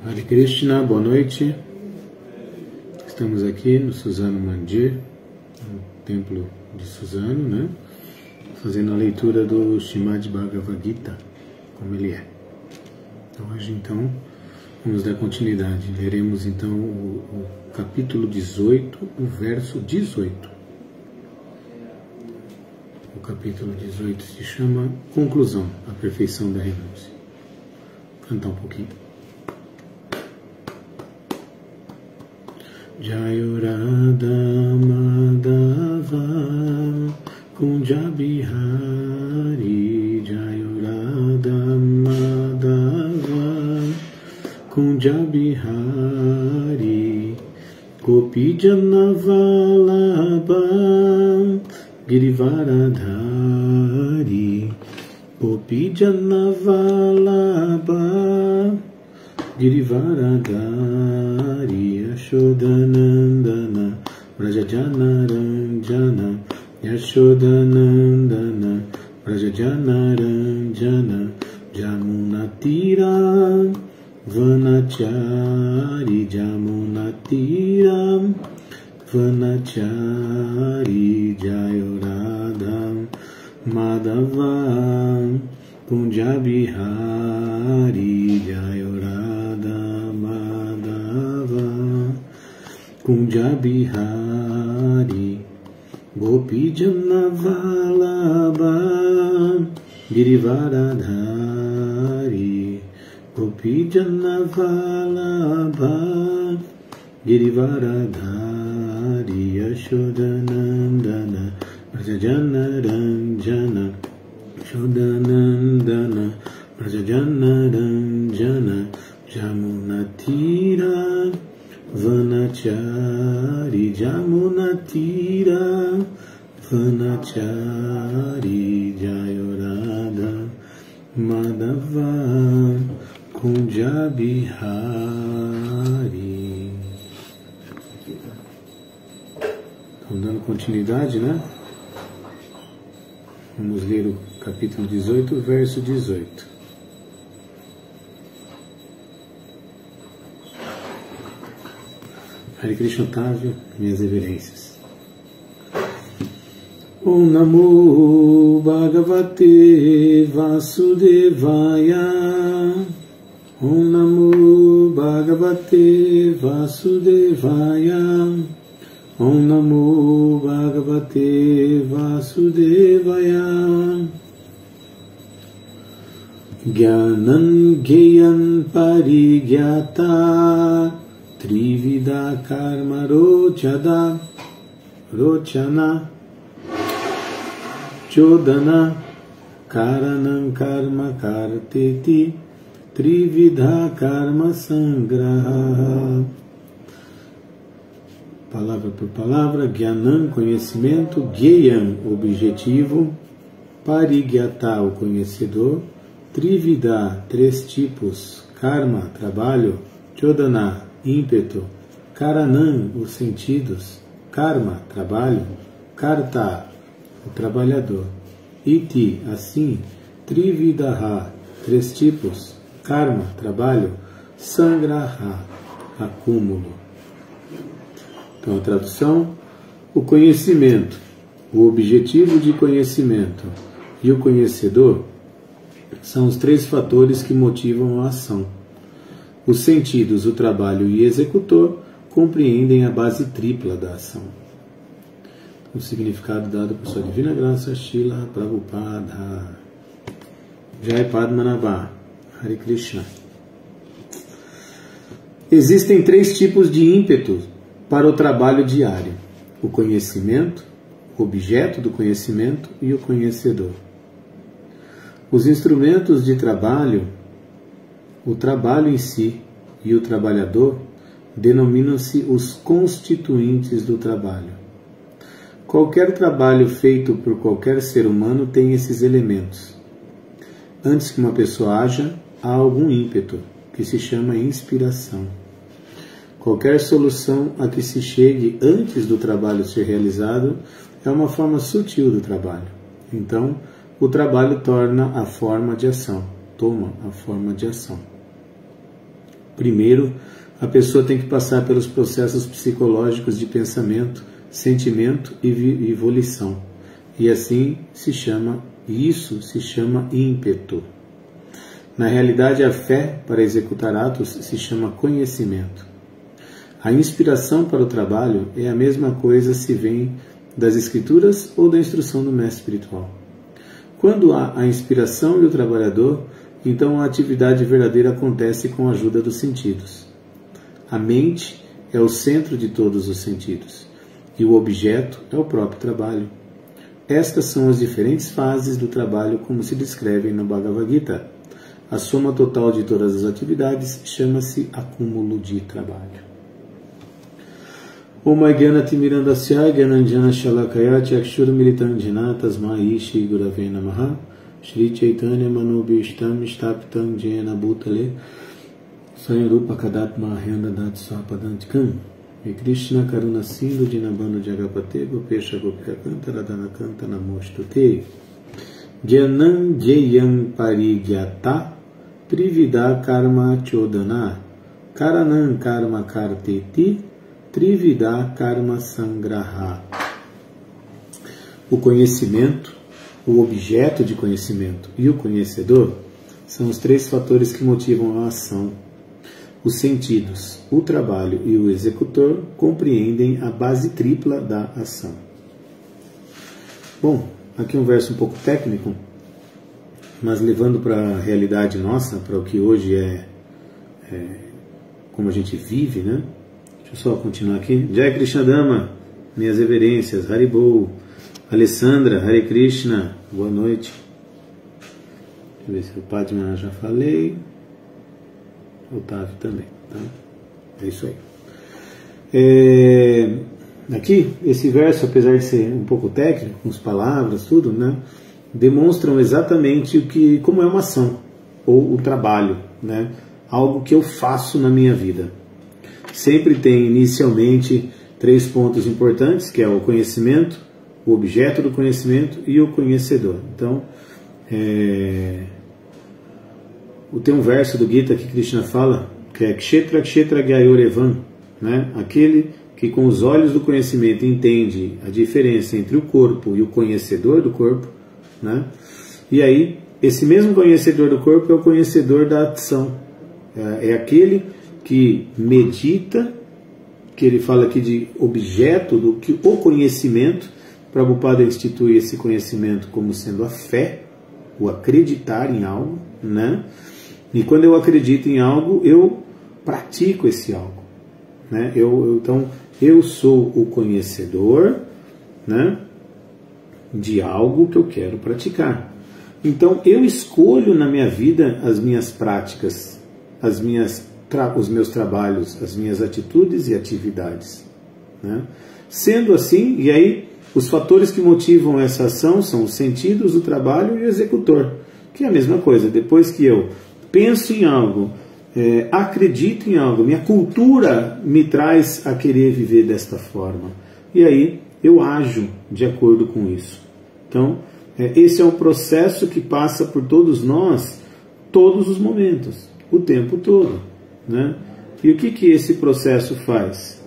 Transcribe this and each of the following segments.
Hare Krishna, boa noite. Estamos aqui no Suzano Mandir, no templo de Suzano, né? Fazendo a leitura do Srimad Bhagavad Gita, como ele é. Hoje, então, vamos dar continuidade. Leremos, então, o capítulo 18, o verso 18. O capítulo 18 se chama Conclusão, a perfeição da renúncia. Vou cantar um pouquinho. Jayo Radha Madhava Kunja Bihari, Jayo Radha Madhava Kunja Bihari, Gopi Jana Vallabha Girivaradhari, Gopi Jana Vallabha Girivaradhari, Yashodanandana Brajajana Ranjana, Yashodanandana Brajajana Ranjana, Jamunatira Vanachari, Jamunatira Vanachari, Jayo Radha Madhava Kunja Bihari, Jayo Radha Madhava Kunja Bihari, Gopi Jana Vallabha Girivaradhari, Gopi Jana Vallabha Girivaradhari, Yashodanandana Brajajana Ranjana, Yashodanandana Brajajana Ranjana, Jamunatira Vanachari, Jamunatira Vanachari, Jayo Radha Madhava Kunja Bihari. Estamos dando continuidade, né? Vamos ler o capítulo 18, verso 18. Hare Krishna, Otávio, minhas reverências. Om Namo Bhagavate Vasudevaya, Om Namo Bhagavate Vasudevaya, Om Namo Bhagavate Vasudevaya. Gyanan Gyan Parigyata Trivida Karma Rochada Rochana Chodana Karanam Karma Karteti Trividha Karma Sangraha. Palavra por palavra. Gyanam, conhecimento. Gyayam, objetivo. Parigyata, o conhecedor. Trividha, três tipos. Karma, trabalho. Chodana, ímpeto. Karanam, os sentidos. Karma, trabalho. Karta, o trabalhador. Iti, assim. Trividaha, três tipos. Karma, trabalho. Sangraha, acúmulo. Então, a tradução: o conhecimento, o objetivo de conhecimento e o conhecedor são os três fatores que motivam a ação. Os sentidos, o trabalho e o executor compreendem a base tripla da ação. O significado dado por Sua Divina Graça, Srila Prabhupada. Jai Padmanabha. Hare Krishna. Existem três tipos de ímpeto para o trabalho diário: o conhecimento, o objeto do conhecimento e o conhecedor. Os instrumentos de trabalho, o trabalho em si e o trabalhador denominam-se os constituintes do trabalho. Qualquer trabalho feito por qualquer ser humano tem esses elementos. Antes que uma pessoa haja, há algum ímpeto, que se chama inspiração. Qualquer solução a que se chegue antes do trabalho ser realizado é uma forma sutil do trabalho. Então, o trabalho torna a forma de ação, toma a forma de ação. Primeiro, a pessoa tem que passar pelos processos psicológicos de pensamento, sentimento e volição. E assim isso se chama ímpeto. Na realidade, a fé para executar atos se chama conhecimento. A inspiração para o trabalho é a mesma coisa se vem das escrituras ou da instrução do mestre espiritual. Quando há a inspiração e o trabalhador, então a atividade verdadeira acontece com a ajuda dos sentidos. A mente é o centro de todos os sentidos, e o objeto é o próprio trabalho. Estas são as diferentes fases do trabalho como se descrevem no Bhagavad Gita. A soma total de todas as atividades chama-se acúmulo de trabalho. Om Jnanati Mirandasya Gyananjana Shalakaya Chakshur Militam Jana Tasmai Shri Gurave Namaha Shri Chaitanya Manobhishtam Shtapitam Jena Bhutale Sayarupa Kadatma Hendadat Swapadantikam E Krishna Karuna Sindhu Dinabano Jagapate Gopesha Gopika Kanta Radhana Kanta Namostute Gyanan Jayam Parigyata Trivida Karma Chodana Karanam Karma Karteti Trivida Karma Sangraha. O conhecimento, o objeto de conhecimento e o conhecedor são os três fatores que motivam a ação. Os sentidos, o trabalho e o executor compreendem a base tripla da ação. Bom, aqui um verso um pouco técnico, mas levando para a realidade nossa, para o que hoje é como a gente vive, né? Deixa eu só continuar aqui. Jai Krishna Dama, minhas reverências, Haribol, Alessandra, Hare Krishna, boa noite. Deixa eu ver se o Padma já falei. Otávio também, tá? É isso aí. Aqui, esse verso, apesar de ser um pouco técnico, com as palavras, tudo, né? Demonstram exatamente como é uma ação, ou o trabalho, né? Algo que eu faço na minha vida. Sempre tem inicialmente 3 pontos importantes, que é o conhecimento, o objeto do conhecimento e o conhecedor. Então, tem um verso do Gita que Krishna fala, que é Kshetra Kshetra Gyayorevan, né? Aquele que com os olhos do conhecimento entende a diferença entre o corpo e o conhecedor do corpo, né? E aí, esse mesmo conhecedor do corpo é o conhecedor da ação. É aquele que medita, que ele fala aqui de objeto, o conhecimento. Prabhupada institui esse conhecimento como sendo a fé, o acreditar em algo, né? E quando eu acredito em algo, eu pratico esse algo, né? Então, eu sou o conhecedor, né, de algo que eu quero praticar. Então, eu escolho na minha vida as minhas práticas, os meus trabalhos, as minhas atitudes e atividades, né? Sendo assim, e aí os fatores que motivam essa ação são os sentidos, o trabalho e o executor, que é a mesma coisa. Depois que eu penso em algo, acredito em algo, minha cultura me traz a querer viver desta forma, e aí eu ajo de acordo com isso. Então, esse é um processo que passa por todos nós, todos os momentos, o tempo todo, né? E o que esse processo faz?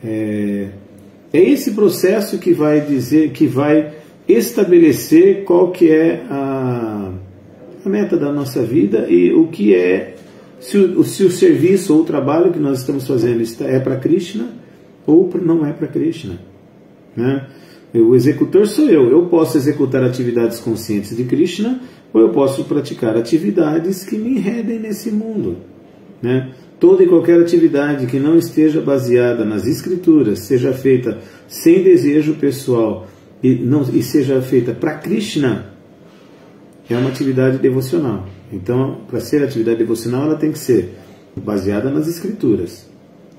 É esse processo que vai estabelecer qual que é a meta da nossa vida e o que é, se o serviço ou o trabalho que nós estamos fazendo é para Krishna ou não é para Krishna, né? O executor sou eu posso executar atividades conscientes de Krishna ou eu posso praticar atividades que me enredem nesse mundo, né? Toda e qualquer atividade que não esteja baseada nas escrituras, seja feita sem desejo pessoal e seja feita para Krishna, é uma atividade devocional. Então, para ser atividade devocional, ela tem que ser baseada nas escrituras.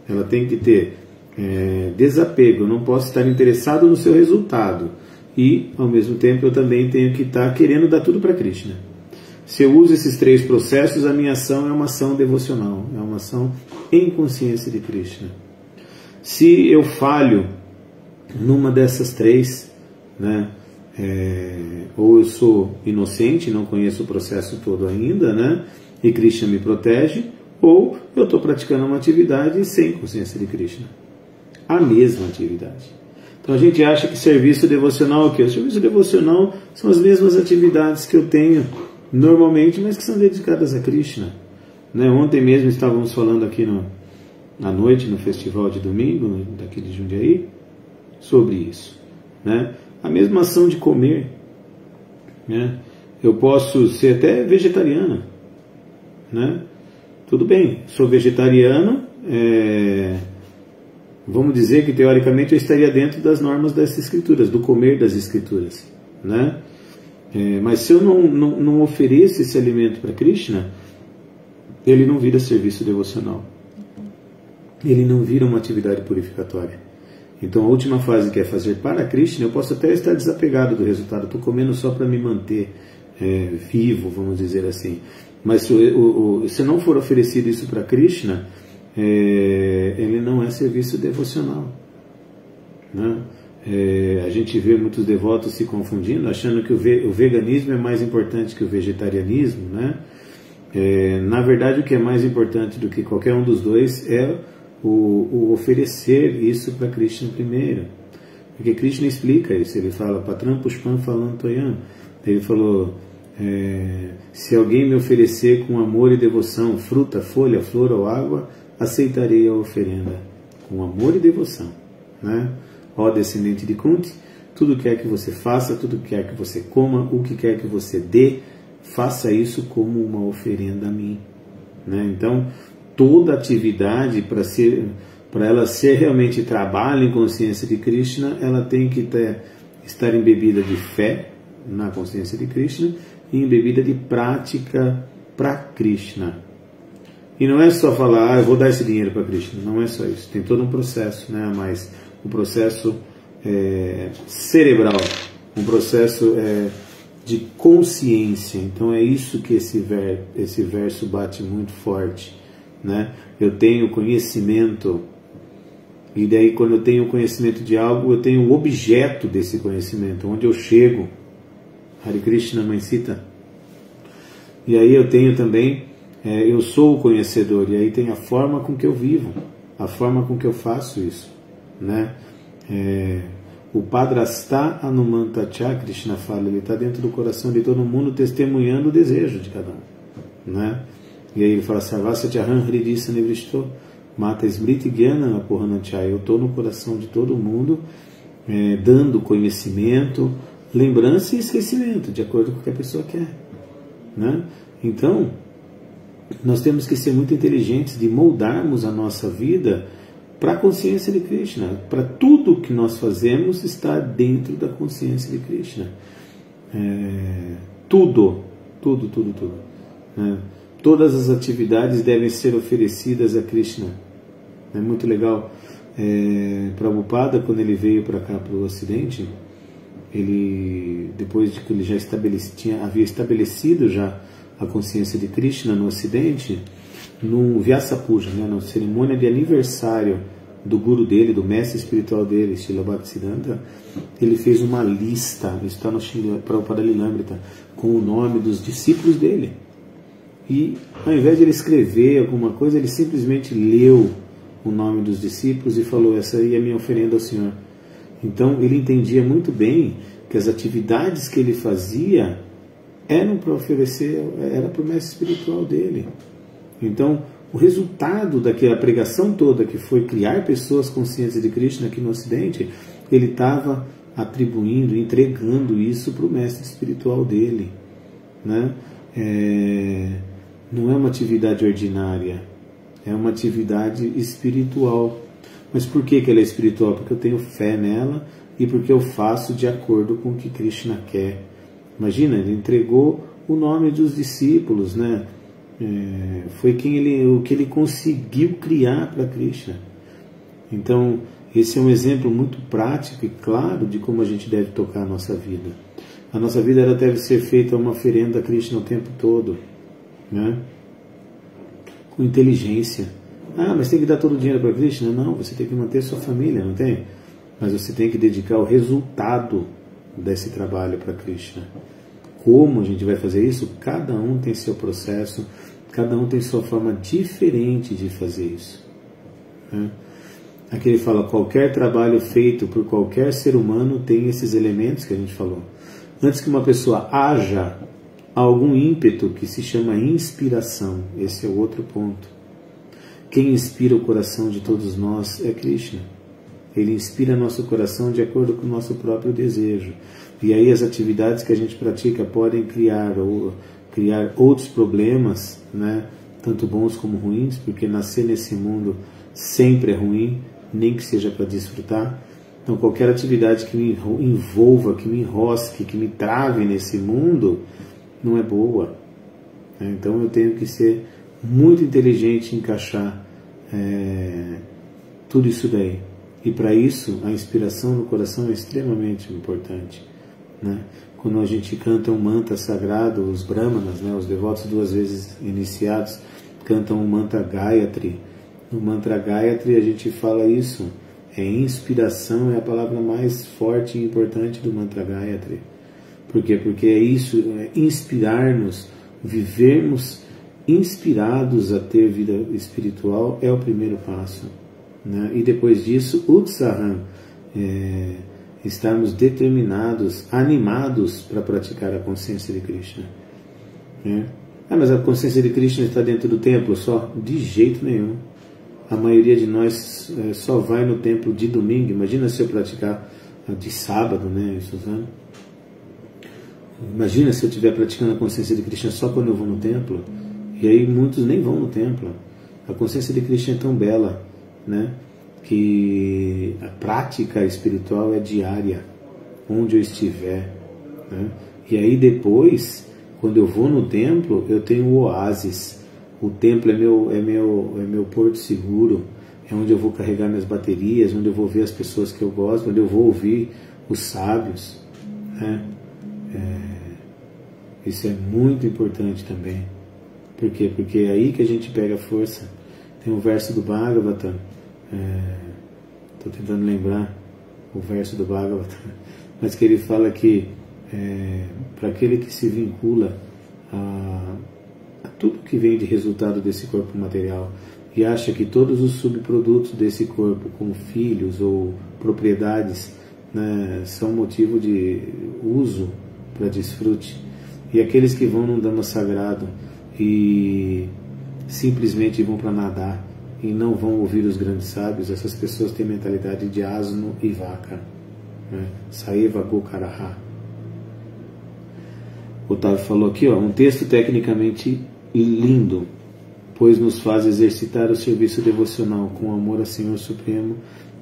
Ela tem que ter desapego. Eu não posso estar interessado no seu resultado. E, ao mesmo tempo, eu também tenho que estar querendo dar tudo para Krishna. Se eu uso esses 3 processos, a minha ação é uma ação devocional, é uma ação em consciência de Krishna. Se eu falho numa dessas 3, né, ou eu sou inocente, não conheço o processo todo ainda, né, e Krishna me protege, ou eu estou praticando uma atividade sem consciência de Krishna. A mesma atividade. Então a gente acha que serviço devocional é o quê? O serviço devocional são as mesmas atividades que eu tenho normalmente, mas que são dedicadas a Krishna. Né? Ontem mesmo estávamos falando aqui à noite, no festival de domingo, daqui de Jundiaí, sobre isso. Né? A mesma ação de comer. Né? Eu posso ser até vegetariana. Né? Tudo bem, sou vegetariano, vamos dizer que teoricamente eu estaria dentro das normas das escrituras, do comer das escrituras. Né? Mas se eu não ofereço esse alimento para Krishna, ele não vira serviço devocional. Ele não vira uma atividade purificatória. Então a última fase, que é fazer para Krishna, eu posso até estar desapegado do resultado. Estou comendo só para me manter vivo, vamos dizer assim. Mas se não for oferecido isso para Krishna, ele não é serviço devocional. Né? A gente vê muitos devotos se confundindo, achando que o veganismo é mais importante que o vegetarianismo. Né? Na verdade, o que é mais importante do que qualquer um dos dois é o oferecer isso para Krishna primeiro. Porque Krishna explica isso, ele fala, Patram Pushpam Falantoyam. Ele falou, se alguém me oferecer com amor e devoção fruta, folha, flor ou água, aceitarei a oferenda. Com amor e devoção. Né? Ó descendente de Kunti, tudo quer que você faça, tudo quer que você coma, o que quer que você dê, faça isso como uma oferenda a mim. Né? Então, toda atividade, para ela ser realmente trabalho em consciência de Krishna, ela tem que estar embebida de fé na consciência de Krishna e embebida de prática para Krishna. E não é só falar, eu vou dar esse dinheiro para Krishna, não é só isso. Tem todo um processo, né? Mas um processo cerebral, um processo de consciência. Então é isso que esse verso bate muito forte. Né? Eu tenho conhecimento, e daí quando eu tenho conhecimento de algo, eu tenho o objeto desse conhecimento, onde eu chego. Hare Krishna, Mãe Sita. E aí eu tenho também, eu sou o conhecedor, e aí tem a forma com que eu vivo, a forma com que eu faço isso. Né? O Padrastha Anumantacha, Krishna fala, ele está dentro do coração de todo mundo, testemunhando o desejo de cada um. Né? E aí ele fala, Sarvasya Chahan Hridisa Nivrishto, Mata Smriti Gyana Apohanachaya. Eu estou no coração de todo mundo, dando conhecimento, lembrança e esquecimento, de acordo com o que a pessoa quer. Né? Então, nós temos que ser muito inteligentes de moldarmos a nossa vida para a consciência de Krishna, para tudo que nós fazemos estar dentro da consciência de Krishna. Tudo. Todas as atividades devem ser oferecidas a Krishna. É muito legal. Prabhupada, quando ele veio para cá, para o Ocidente, depois de que ele já havia estabelecido já a consciência de Krishna no Ocidente, no Vyasa Puja, né, na cerimônia de aniversário do guru dele, do mestre espiritual dele, Srila Bhaktisiddhanta, ele fez uma lista, isso está no Srila Prabhupada Lilamrita, com o nome dos discípulos dele. E ao invés de ele escrever alguma coisa, ele simplesmente leu o nome dos discípulos e falou, essa aí é a minha oferenda ao Senhor. Então ele entendia muito bem que as atividades que ele fazia eram para oferecer, era para o mestre espiritual dele. Então o resultado daquela pregação toda, que foi criar pessoas conscientes de Krishna aqui no Ocidente, ele estava atribuindo, entregando isso para o mestre espiritual dele. Né? Não é uma atividade ordinária, é uma atividade espiritual. Mas por que ela é espiritual? Porque eu tenho fé nela e porque eu faço de acordo com o que Krishna quer. Imagina, ele entregou o nome dos discípulos, né? Foi o que ele conseguiu criar para Krishna. Então, esse é um exemplo muito prático e claro de como a gente deve tocar a nossa vida. A nossa vida ela deve ser feita uma oferenda a Krishna o tempo todo. Né? Com inteligência. Mas tem que dar todo o dinheiro para Krishna? Não, você tem que manter sua família, não tem? Mas você tem que dedicar o resultado desse trabalho para Krishna. Como a gente vai fazer isso? Cada um tem seu processo, Cada um tem sua forma diferente de fazer isso. Né? Aqui ele fala, qualquer trabalho feito por qualquer ser humano tem esses elementos que a gente falou. Antes que uma pessoa haja algum ímpeto que se chama inspiração. Esse é o outro ponto. Quem inspira o coração de todos nós é Krishna. Ele inspira nosso coração de acordo com o nosso próprio desejo. E aí as atividades que a gente pratica podem criar outros problemas, né? Tanto bons como ruins, porque nascer nesse mundo sempre é ruim, nem que seja para desfrutar. Então qualquer atividade que me envolva, que me enrosque, que me trave nesse mundo, não é boa. Então eu tenho que ser muito inteligente em encaixar tudo isso daí. E para isso, a inspiração no coração é extremamente importante. Né? Quando a gente canta um mantra sagrado, os brahmanas, né, os devotos 2 vezes iniciados, cantam um mantra Gayatri. No mantra Gayatri a gente fala isso. Inspiração é a palavra mais forte e importante do mantra Gayatri. Por quê? Porque é isso, inspirar-nos, vivermos inspirados a ter vida espiritual é o primeiro passo. Né? E depois disso, Utsaham, estarmos determinados, animados para praticar a consciência de Krishna. Né? Mas a consciência de Krishna está dentro do templo só? De jeito nenhum. A maioria de nós só vai no templo de domingo. Imagina se eu praticar de sábado, né, Suzana? Imagina se eu estiver praticando a consciência de Krishna só quando eu vou no templo. E aí muitos nem vão no templo. A consciência de Krishna é tão bela, né, que a prática espiritual é diária, onde eu estiver. Né? E aí depois, quando eu vou no templo, eu tenho o oásis. O templo é meu porto seguro, é onde eu vou carregar minhas baterias, onde eu vou ver as pessoas que eu gosto, onde eu vou ouvir os sábios. Né? Isso é muito importante também. Por quê? Porque é aí que a gente pega força. Tem um verso do Bhagavatam, estou tentando lembrar o verso do Bhagavatam, mas que ele fala que para aquele que se vincula a tudo que vem de resultado desse corpo material e acha que todos os subprodutos desse corpo, como filhos ou propriedades, né, são motivo de uso para desfrute, e aqueles que vão num Dhamma sagrado e simplesmente vão para nadar e não vão ouvir os grandes sábios, essas pessoas têm mentalidade de asno e vaca. Né? Saeva Gokaraha. O Otávio falou aqui, um texto tecnicamente lindo, pois nos faz exercitar o serviço devocional com amor ao Senhor Supremo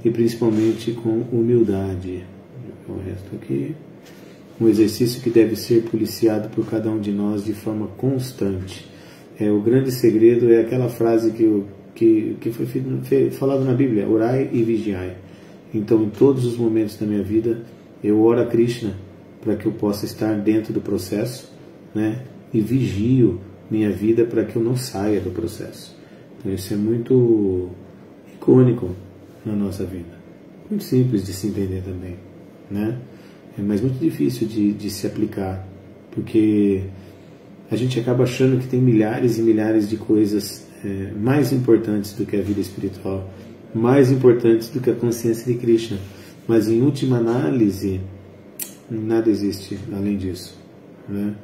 e principalmente com humildade. O resto aqui. Um exercício que deve ser policiado por cada um de nós de forma constante. O grande segredo é aquela frase que foi falada na Bíblia, orai e vigiai. Então, em todos os momentos da minha vida, eu oro a Krishna para que eu possa estar dentro do processo, né? E vigio minha vida para que eu não saia do processo. Então, isso é muito icônico na nossa vida. Muito simples de se entender também, né? Mas muito difícil de se aplicar, porque a gente acaba achando que tem milhares e milhares de coisas mais importantes do que a vida espiritual, mais importantes do que a consciência de Krishna. Mas em última análise, nada existe além disso. Né?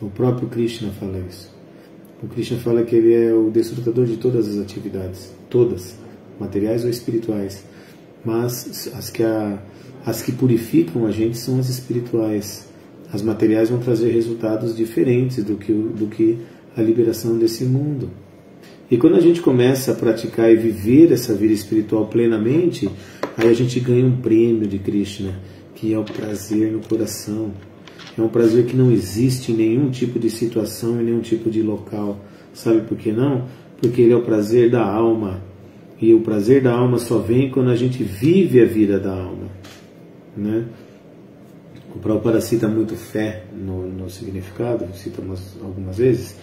O próprio Krishna fala isso. O Krishna fala que ele é o desfrutador de todas as atividades, todas, materiais ou espirituais. Mas as que purificam a gente são as espirituais. As materiais vão trazer resultados diferentes do que a liberação desse mundo. E quando a gente começa a praticar e viver essa vida espiritual plenamente, aí a gente ganha um prêmio de Krishna, que é o prazer no coração. É um prazer que não existe em nenhum tipo de situação, em nenhum tipo de local. Sabe por que não? Porque ele é o prazer da alma. E o prazer da alma só vem quando a gente vive a vida da alma. Né? O Prabhupada cita muito fé no significado, cita algumas vezes,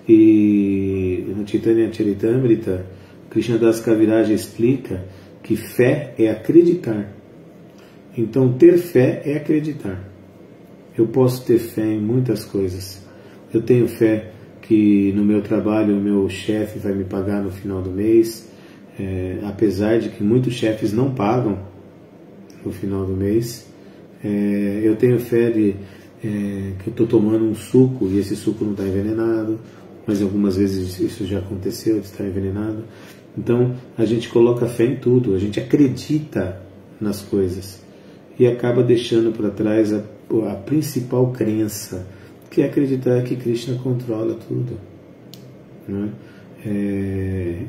e no Chaitanya Charitamrita, Krishnadas Kaviraj explica que fé é acreditar. Então, ter fé é acreditar. Eu posso ter fé em muitas coisas. Eu tenho fé que que no meu trabalho o meu chefe vai me pagar no final do mês, apesar de que muitos chefes não pagam no final do mês. Eu tenho fé de que eu estou tomando um suco e esse suco não está envenenado, mas algumas vezes isso já aconteceu, de estar envenenado. Então a gente coloca fé em tudo, a gente acredita nas coisas e acaba deixando para trás a principal crença, que é acreditar que Krishna controla tudo, né?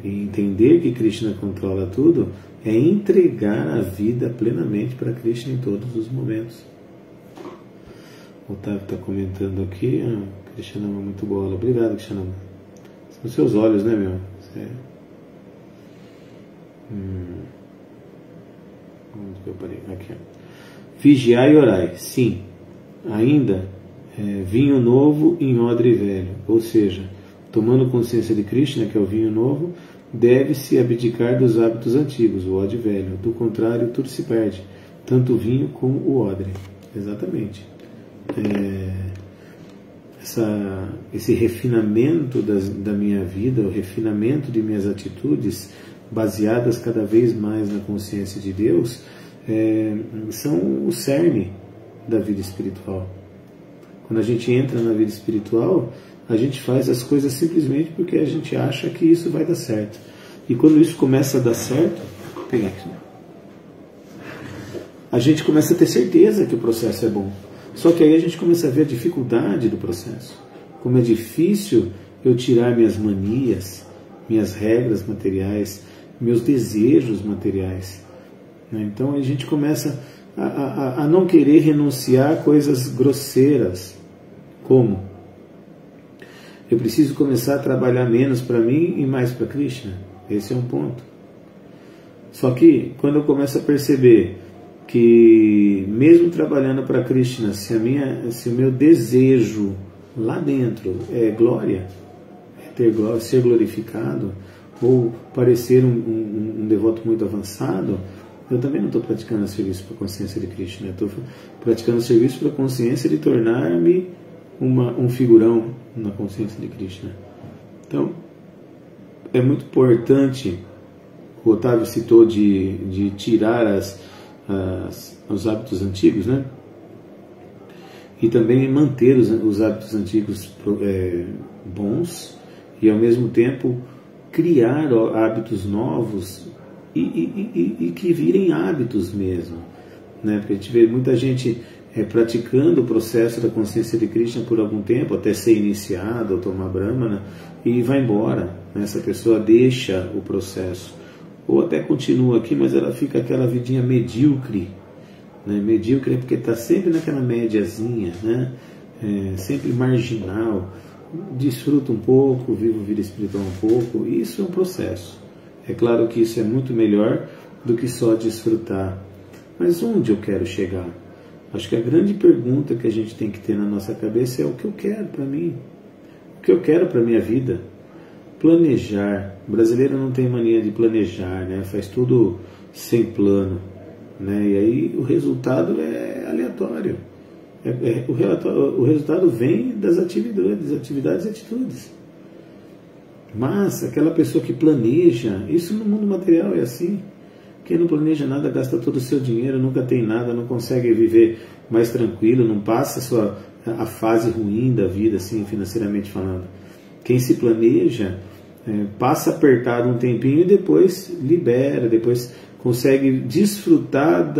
E entender que Krishna controla tudo é entregar a vida plenamente para Krishna em todos os momentos. O Otávio está comentando aqui, Krishnama, muito boa. Obrigado, Krishnama. São seus olhos, né, meu? Onde que eu parei? Aqui. Vigiai e orai. Sim, ainda vinho novo em odre velho. Ou seja, tomando consciência de Krishna, que é o vinho novo, deve-se abdicar dos hábitos antigos, o odre velho. Do contrário, tudo se perde, tanto o vinho como o odre. Exatamente. Esse refinamento da minha vida, o refinamento de minhas atitudes, baseadas cada vez mais na consciência de Deus, são o cerne da vida espiritual. Quando a gente entra na vida espiritual, a gente faz as coisas simplesmente porque a gente acha que isso vai dar certo. E quando isso começa a dar certo, a gente começa a ter certeza que o processo é bom. Só que aí a gente começa a ver a dificuldade do processo. Como é difícil eu tirar minhas manias, minhas regras materiais, meus desejos materiais. Então a gente começa a não querer renunciar a coisas grosseiras. Como? Eu preciso começar a trabalhar menos para mim e mais para Krishna. Esse é um ponto. Só que quando eu começo a perceber que mesmo trabalhando para Krishna, se o meu desejo lá dentro é glória, ter glória, ser glorificado, ou parecer um devoto muito avançado, eu também não estou praticando serviço para a consciência de Krishna. Eu estou praticando serviço para a consciência de tornar-me um figurão na consciência de Krishna. Então, é muito importante, o Otávio citou de tirar os hábitos antigos, né? E também manter os hábitos antigos bons e ao mesmo tempo criar hábitos novos e que virem hábitos mesmo, né? Porque a gente vê muita gente praticando o processo da consciência de Krishna por algum tempo, até ser iniciado ou tomar Brahmana, e vai embora, né? Essa pessoa deixa o processo ou até continua aqui, mas ela fica aquela vidinha medíocre, né? Medíocre é porque está sempre naquela médiazinha, né? Sempre marginal, desfruta um pouco, vive a vida espiritual um pouco, e isso é um processo. É claro que isso é muito melhor do que só desfrutar. Mas onde eu quero chegar? Acho que a grande pergunta que a gente tem que ter na nossa cabeça é o que eu quero para mim, o que eu quero para a minha vida. Planejar. O brasileiro não tem mania de planejar, né? Faz tudo sem plano, né? E aí o resultado é aleatório. O resultado vem das atividades e atitudes. Mas aquela pessoa que planeja, isso no mundo material é assim. Quem não planeja nada gasta todo o seu dinheiro, nunca tem nada, não consegue viver mais tranquilo, não passa a fase ruim da vida, assim, financeiramente falando. Quem se planeja passa apertado um tempinho e depois libera, depois consegue desfrutar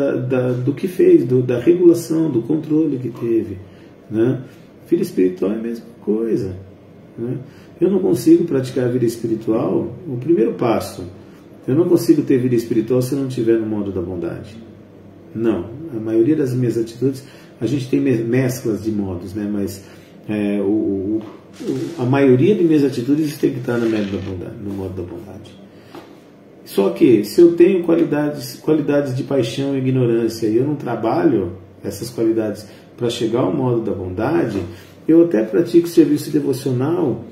do que fez, da regulação, do controle que teve, né? Vida espiritual é a mesma coisa, né? Eu não consigo praticar a vida espiritual, o primeiro passo, eu não consigo ter vida espiritual se eu não estiver no modo da bondade. Não, a maioria das minhas atitudes, a gente tem mesclas de modos, né? Mas a maioria de minhas atitudes tem que estar no modo da bondade. Só que, se eu tenho qualidades de paixão e ignorância e eu não trabalho essas qualidades para chegar ao modo da bondade, eu até pratico serviço devocional,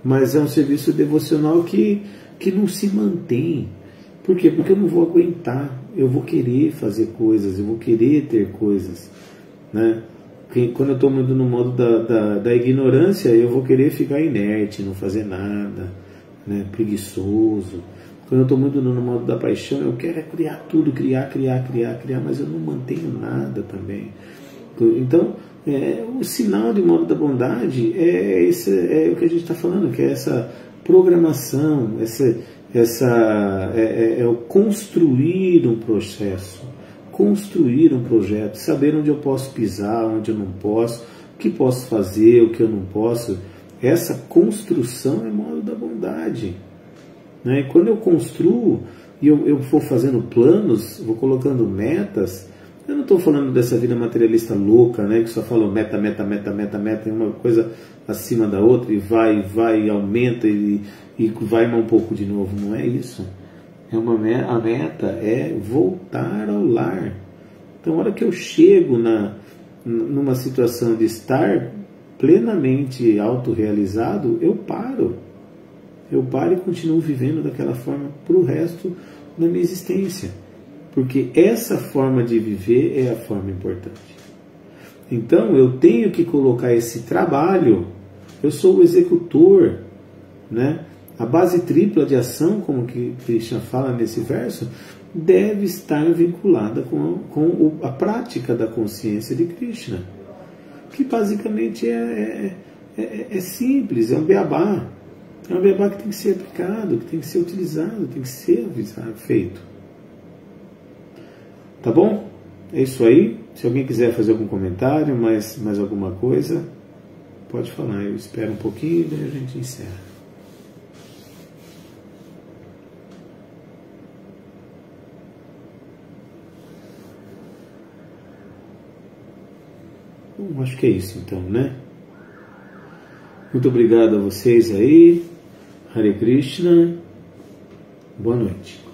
mas é um serviço devocional que não se mantém. Por quê? Porque eu não vou aguentar, eu vou querer fazer coisas, eu vou querer ter coisas, né? Quando eu estou muito no modo da ignorância, eu vou querer ficar inerte, não fazer nada, né, preguiçoso. Quando eu estou muito no modo da paixão, eu quero criar tudo, criar, mas eu não mantenho nada também. Então, o sinal de modo da bondade é o que a gente está falando, que é essa programação, é o construir um processo, construir um projeto, saber onde eu posso pisar, onde eu não posso, o que posso fazer, o que eu não posso. Essa construção é modo da bondade. Né? Quando eu construo e eu vou fazendo planos, vou colocando metas, eu não estou falando dessa vida materialista louca, né? Que só fala meta, e uma coisa acima da outra, e vai, aumenta e vai mais um pouco de novo. Não é isso. A meta é voltar ao lar. Então, a hora que eu chego numa situação de estar plenamente autorrealizado, eu paro. Eu paro e continuo vivendo daquela forma para o resto da minha existência. Porque essa forma de viver é a forma importante. Então, eu tenho que colocar esse trabalho. Eu sou o executor, né? A base tripla de ação, como que Krishna fala nesse verso, deve estar vinculada com a prática da consciência de Krishna, que basicamente é simples, é um beabá. É um beabá que tem que ser aplicado, que tem que ser utilizado, tem que ser feito. Tá bom? É isso aí. Se alguém quiser fazer algum comentário, mais alguma coisa, pode falar. Eu espero um pouquinho e daí a gente encerra. Bom, acho que é isso então, né? Muito obrigado a vocês aí. Hare Krishna. Boa noite.